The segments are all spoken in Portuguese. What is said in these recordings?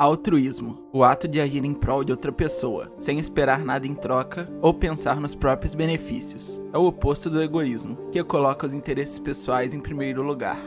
Altruísmo, o ato de agir em prol de outra pessoa, sem esperar nada em troca ou pensar nos próprios benefícios. É o oposto do egoísmo, que coloca os interesses pessoais em primeiro lugar.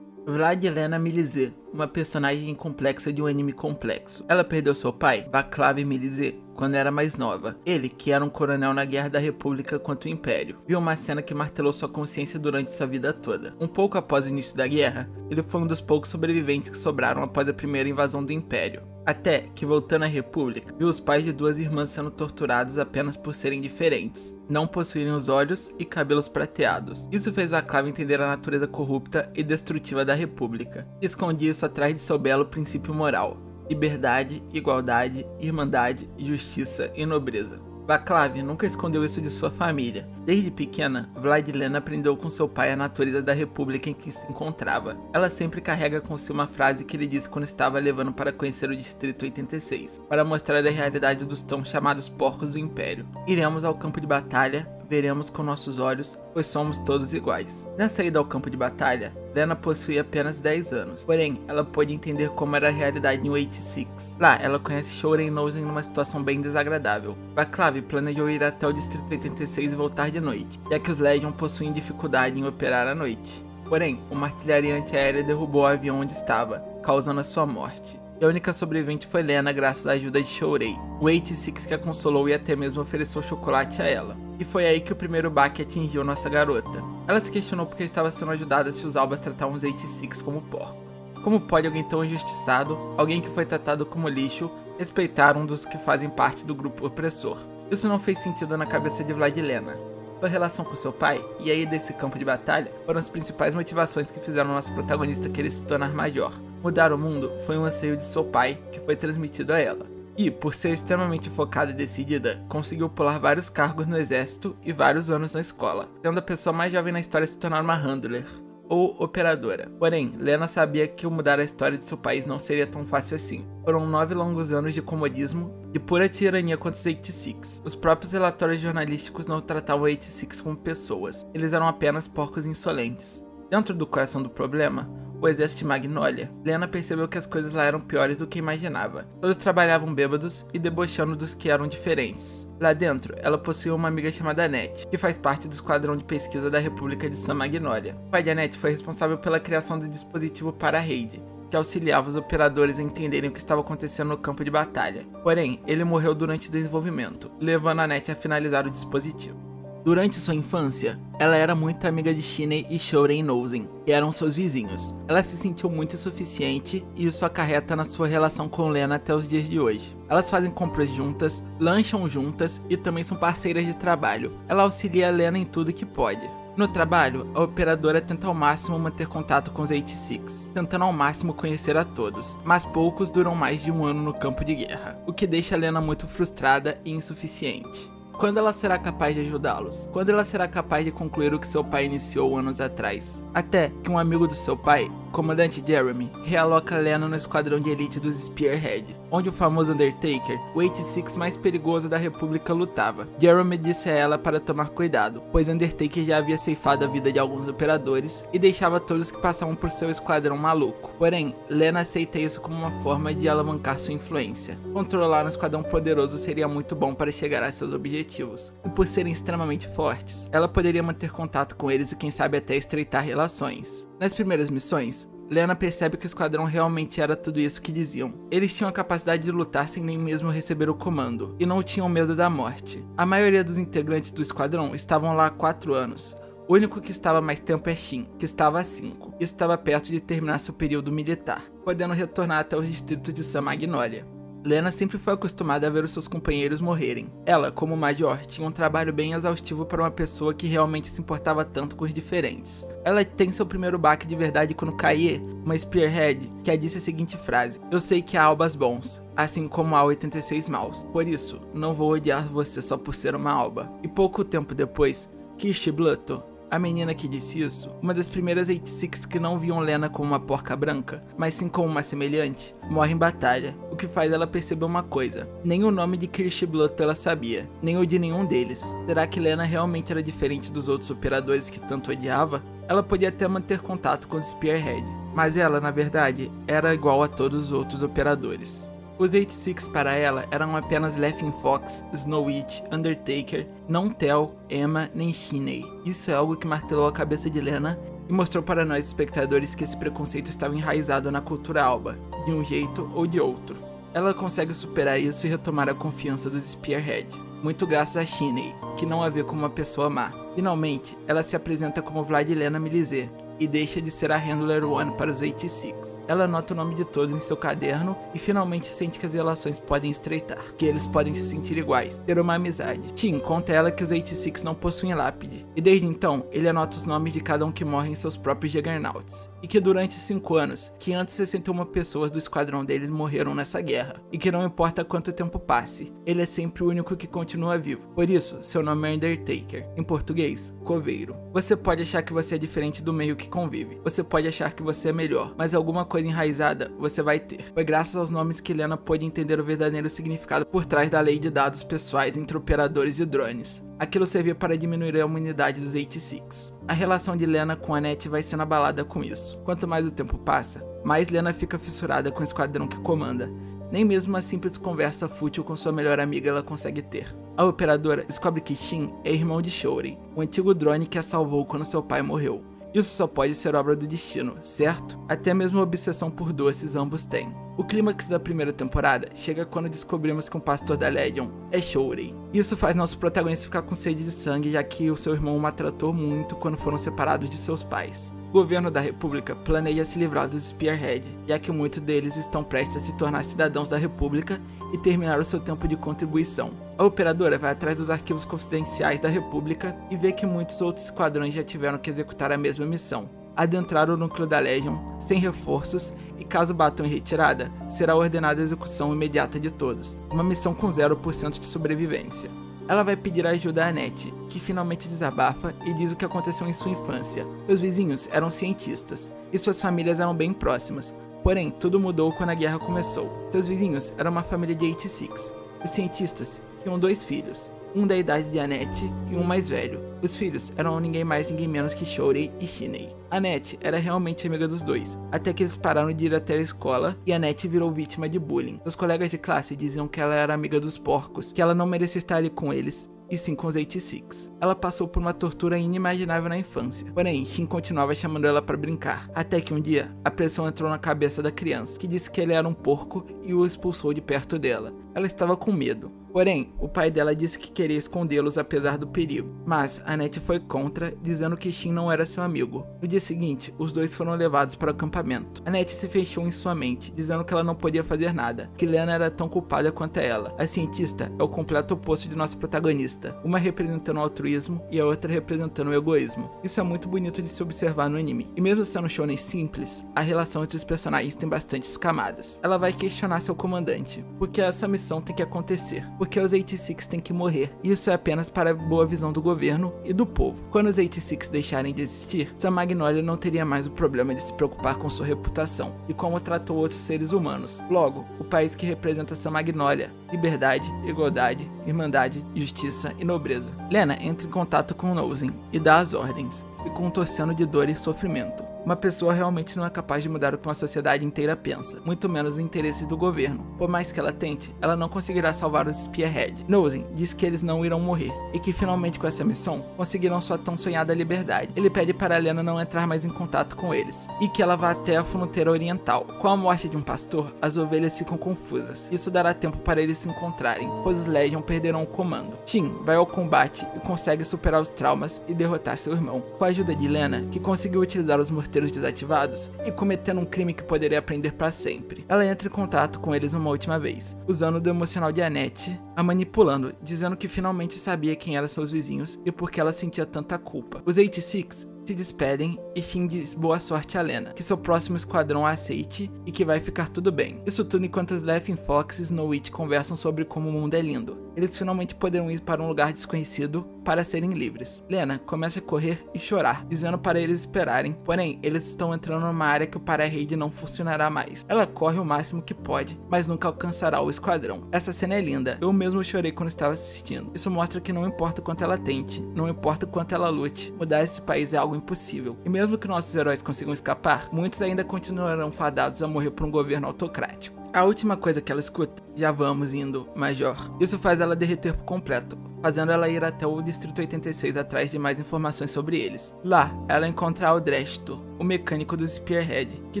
Vladilena Milizet, uma personagem complexa de um anime complexo. Ela perdeu seu pai, Vaclav Milizet, quando era mais nova. Ele, que era um coronel na Guerra da República contra o Império, viu uma cena que martelou sua consciência durante sua vida toda. Um pouco após o início da guerra, ele foi um dos poucos sobreviventes que sobraram após a primeira invasão do Império. Até que, voltando à República, viu os pais de duas irmãs sendo torturados apenas por serem diferentes, não possuírem os olhos e cabelos prateados. Isso fez Vaclav entender a natureza corrupta e destrutiva da República, e escondia isso atrás de seu belo princípio moral: liberdade, igualdade, irmandade, justiça e nobreza. Vaclav nunca escondeu isso de sua família. Desde pequena, Vladilena aprendeu com seu pai a natureza da república em que se encontrava. Ela sempre carrega com si uma frase que ele disse quando estava levando para conhecer o Distrito 86, para mostrar a realidade dos tão chamados porcos do Império. Iremos ao campo de batalha, veremos com nossos olhos, pois somos todos iguais. Na saída ao campo de batalha, Lena possuía apenas 10 anos, porém, ela pôde entender como era a realidade em 86. Lá, ela conhece Shoren Nozen numa situação bem desagradável. Vaclav planejou ir até o Distrito 86 e voltar de noite, já que os Legion possuem dificuldade em operar à noite. Porém, uma artilharia antiaérea derrubou o avião onde estava, causando a sua morte. E a única sobrevivente foi Lena graças à ajuda de Shourei, o 86 que a consolou e até mesmo ofereceu chocolate a ela. E foi aí que o primeiro baque atingiu nossa garota. Ela se questionou porque estava sendo ajudada se os Albas tratavam os 86 como porco. Como pode alguém tão injustiçado, alguém que foi tratado como lixo, respeitar um dos que fazem parte do grupo opressor? Isso não fez sentido na cabeça de Vladilena. Sua relação com seu pai e aí desse campo de batalha foram as principais motivações que fizeram nosso protagonista querer se tornar major. Mudar o mundo foi um anseio de seu pai que foi transmitido a ela. E, por ser extremamente focada e decidida, conseguiu pular vários cargos no exército e vários anos na escola, sendo a pessoa mais jovem na história a se tornar uma handler, ou operadora. Porém, Lena sabia que mudar a história de seu país não seria tão fácil assim. Foram 9 longos anos de comodismo e pura tirania contra os 86. Os próprios relatórios jornalísticos não tratavam os 86 como pessoas, eles eram apenas porcos insolentes. Dentro do coração do problema, o exército de Magnolia, Lena percebeu que as coisas lá eram piores do que imaginava. Todos trabalhavam bêbados e debochando dos que eram diferentes. Lá dentro, ela possuía uma amiga chamada Annette, que faz parte do esquadrão de pesquisa da República de San Magnolia. O pai de Annette foi responsável pela criação do dispositivo para a Raid, que auxiliava os operadores a entenderem o que estava acontecendo no campo de batalha. Porém, ele morreu durante o desenvolvimento, levando Annette a finalizar o dispositivo. Durante sua infância, ela era muito amiga de Shinei e Shoren Nozen, que eram seus vizinhos. Ela se sentiu muito insuficiente e isso acarreta na sua relação com Lena até os dias de hoje. Elas fazem compras juntas, lancham juntas e também são parceiras de trabalho. Ela auxilia a Lena em tudo que pode. No trabalho, a operadora tenta ao máximo manter contato com os 86, tentando ao máximo conhecer a todos, mas poucos duram mais de um ano no campo de guerra, o que deixa a Lena muito frustrada e insuficiente. Quando ela será capaz de ajudá-los? Quando ela será capaz de concluir o que seu pai iniciou anos atrás? Até que um amigo do seu pai, o comandante Jeremy, realoca Lena no esquadrão de elite dos Spearhead, onde o famoso Undertaker, o 86 mais perigoso da República, lutava. Jeremy disse a ela para tomar cuidado, pois Undertaker já havia ceifado a vida de alguns operadores e deixava todos que passavam por seu esquadrão maluco. Porém, Lena aceita isso como uma forma de alavancar sua influência. Controlar um esquadrão poderoso seria muito bom para chegar a seus objetivos. E por serem extremamente fortes, ela poderia manter contato com eles e quem sabe até estreitar relações. Nas primeiras missões, Lena percebe que o esquadrão realmente era tudo isso que diziam. Eles tinham a capacidade de lutar sem nem mesmo receber o comando, e não tinham medo da morte. A maioria dos integrantes do esquadrão estavam lá há 4 anos. O único que estava mais tempo é Shin, que estava há 5, e estava perto de terminar seu período militar, podendo retornar até os distritos de San Magnolia. Lena sempre foi acostumada a ver os seus companheiros morrerem. Ela, como major, tinha um trabalho bem exaustivo para uma pessoa que realmente se importava tanto com os diferentes. Ela tem seu primeiro baque de verdade quando Kaie, uma Spearhead, que a disse a seguinte frase: "Eu sei que há albas bons, assim como há 86 maus. Por isso, não vou odiar você só por ser uma alba." E pouco tempo depois, Kirsty Blutto, a menina que disse isso, uma das primeiras 86 que não viam Lena como uma porca branca, mas sim como uma semelhante, morre em batalha, o que faz ela perceber uma coisa: nem o nome de Kirsty Blutto ela sabia, nem o de nenhum deles. Será que Lena realmente era diferente dos outros operadores que tanto odiava? Ela podia até manter contato com os Spearhead, mas ela, na verdade, era igual a todos os outros operadores. Os 86 para ela eram apenas Laughing Fox, Snow Witch, Undertaker, não Tel, Emma nem Shinney. Isso é algo que martelou a cabeça de Lena e mostrou para nós espectadores que esse preconceito estava enraizado na cultura alba, de um jeito ou de outro. Ela consegue superar isso e retomar a confiança dos Spearhead, muito graças a Shinney, que não a vê como uma pessoa má. Finalmente, ela se apresenta como Vladilena Milizé e deixa de ser a Handler One para os 86. Ela anota o nome de todos em seu caderno e finalmente sente que as relações podem estreitar, que eles podem se sentir iguais, ter uma amizade. Tim conta a ela que os 86 não possuem lápide, e desde então ele anota os nomes de cada um que morre em seus próprios Juggernauts, e que durante 5 anos, 561 pessoas do esquadrão deles morreram nessa guerra, e que não importa quanto tempo passe, ele é sempre o único que continua vivo. Por isso, seu nome é Undertaker, em português, coveiro. Você pode achar que você é diferente do meio que convive. Você pode achar que você é melhor, mas alguma coisa enraizada você vai ter. Foi graças aos nomes que Lena pôde entender o verdadeiro significado por trás da lei de dados pessoais entre operadores e drones. Aquilo servia para diminuir a imunidade dos 86. A relação de Lena com Annette vai sendo abalada com isso. Quanto mais o tempo passa, mais Lena fica fissurada com o esquadrão que comanda. Nem mesmo uma simples conversa fútil com sua melhor amiga ela consegue ter. A operadora descobre que Shin é irmão de Shourei, o antigo drone que a salvou quando seu pai morreu. Isso só pode ser obra do destino, certo? Até mesmo a obsessão por doces ambos têm. O clímax da primeira temporada chega quando descobrimos que um pastor da Legion é Shourei. Isso faz nosso protagonista ficar com sede de sangue, já que o seu irmão o maltratou muito quando foram separados de seus pais. O governo da República planeja se livrar dos Spearhead, já que muitos deles estão prestes a se tornar cidadãos da República e terminar o seu tempo de contribuição. A operadora vai atrás dos arquivos confidenciais da República e vê que muitos outros esquadrões já tiveram que executar a mesma missão: adentrar o núcleo da Legion sem reforços e, caso batam em retirada, será ordenada a execução imediata de todos, uma missão com 0% de sobrevivência. Ela vai pedir ajuda a Annette, que finalmente desabafa e diz o que aconteceu em sua infância. Seus vizinhos eram cientistas e suas famílias eram bem próximas, porém tudo mudou quando a guerra começou. Seus vizinhos eram uma família de 86. Os cientistas tinham 2 filhos, um da idade de Annette e um mais velho. Os filhos eram ninguém mais ninguém menos que Shourei e Shinney. Annette era realmente amiga dos dois, até que eles pararam de ir até a escola e Annette virou vítima de bullying. Seus colegas de classe diziam que ela era amiga dos porcos, que ela não merecia estar ali com eles, e sim com os 86. Ela passou por uma tortura inimaginável na infância, porém Shin continuava chamando ela para brincar, até que um dia a pressão entrou na cabeça da criança, que disse que ele era um porco e o expulsou de perto dela. Ela estava com medo. Porém, o pai dela disse que queria escondê-los apesar do perigo, mas Annette foi contra, dizendo que Shin não era seu amigo. No dia seguinte, os dois foram levados para o acampamento. Annette se fechou em sua mente, dizendo que ela não podia fazer nada, que Lena era tão culpada quanto ela. A cientista é o completo oposto de nossa protagonista, uma representando o altruísmo e a outra representando o egoísmo. Isso é muito bonito de se observar no anime, e mesmo sendo um shonen simples, a relação entre os personagens tem bastantes camadas. Ela vai questionar seu comandante, porque essa missão tem que acontecer, porque os 86 têm que morrer, e isso é apenas para a boa visão do governo e do povo. Quando os 86 deixarem de existir, Sam Magnolia não teria mais o problema de se preocupar com sua reputação e como tratou outros seres humanos. Logo, o país que representa Sam Magnolia: liberdade, igualdade, irmandade, justiça e nobreza. Lena entra em contato com Nozen e dá as ordens, se contorcendo de dor e sofrimento. Uma pessoa realmente não é capaz de mudar o que uma sociedade inteira pensa, muito menos os interesses do governo. Por mais que ela tente, ela não conseguirá salvar os Spearhead. Nozen diz que eles não irão morrer, e que finalmente com essa missão, conseguirão sua tão sonhada liberdade. Ele pede para Lena não entrar mais em contato com eles, e que ela vá até a fronteira oriental. Com a morte de um pastor, as ovelhas ficam confusas. Isso dará tempo para eles se encontrarem, pois os Legion perderão o comando. Tim vai ao combate e consegue superar os traumas e derrotar seu irmão. Com a ajuda de Lena, que conseguiu utilizar os morteiros desativados e cometendo um crime que poderia aprender para sempre. Ela entra em contato com eles uma última vez, usando do emocional de Annette, a manipulando, dizendo que finalmente sabia quem eram seus vizinhos e por que ela sentia tanta culpa. Os 86 se despedem e Shin diz boa sorte a Lena, que seu próximo esquadrão a aceite e que vai ficar tudo bem. Isso tudo enquanto os Laughing Fox e Snow Witch conversam sobre como o mundo é lindo. eles finalmente poderão ir para um lugar desconhecido para serem livres. Lena começa a correr e chorar, dizendo para eles esperarem, porém eles estão entrando numa área que o para-rede não funcionará mais. Ela corre o máximo que pode, mas nunca alcançará o esquadrão. Essa cena é linda, eu mesmo chorei quando estava assistindo. Isso mostra que não importa o quanto ela tente, não importa o quanto ela lute, mudar esse país é algo impossível. E mesmo que nossos heróis consigam escapar, muitos ainda continuarão fadados a morrer por um governo autocrático. A última coisa que ela escuta: já vamos indo, Major. Isso faz ela derreter por completo, fazendo ela ir até o Distrito 86 atrás de mais informações sobre eles. Lá, ela encontra Aldresto, o mecânico do Spearhead, que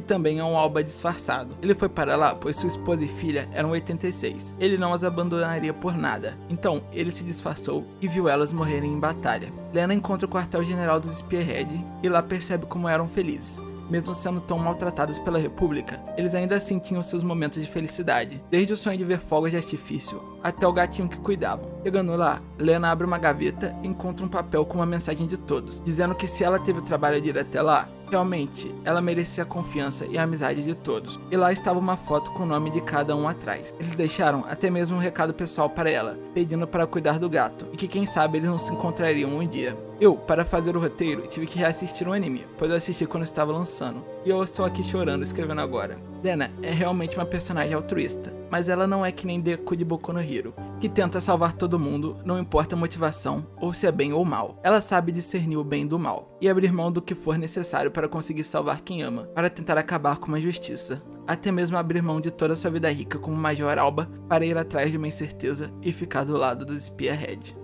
também é um Alba disfarçado. Ele foi para lá pois sua esposa e filha eram 86. Ele não as abandonaria por nada, então ele se disfarçou e viu elas morrerem em batalha. Lena encontra o quartel-general do Spearhead e lá percebe como eram felizes. Mesmo sendo tão maltratados pela República, eles ainda assim tinham seus momentos de felicidade, desde o sonho de ver fogos de artifício até o gatinho que cuidavam. Chegando lá, Lena abre uma gaveta e encontra um papel com uma mensagem de todos, dizendo que se ela teve o trabalho de ir até lá, realmente ela merecia a confiança e a amizade de todos. E lá estava uma foto com o nome de cada um atrás. Eles deixaram até mesmo um recado pessoal para ela, pedindo para cuidar do gato, e que quem sabe eles não se encontrariam um dia. Eu, para fazer o roteiro, tive que reassistir o anime, pois eu assisti quando estava lançando, e eu estou aqui chorando escrevendo agora. Lena é realmente uma personagem altruísta, mas ela não é que nem Deku de Boku no Hero, que tenta salvar todo mundo, não importa a motivação, ou se é bem ou mal. Ela sabe discernir o bem do mal, e abrir mão do que for necessário para conseguir salvar quem ama, para tentar acabar com uma injustiça. Até mesmo abrir mão de toda a sua vida rica como Major Alba, para ir atrás de uma incerteza e ficar do lado do Spearhead.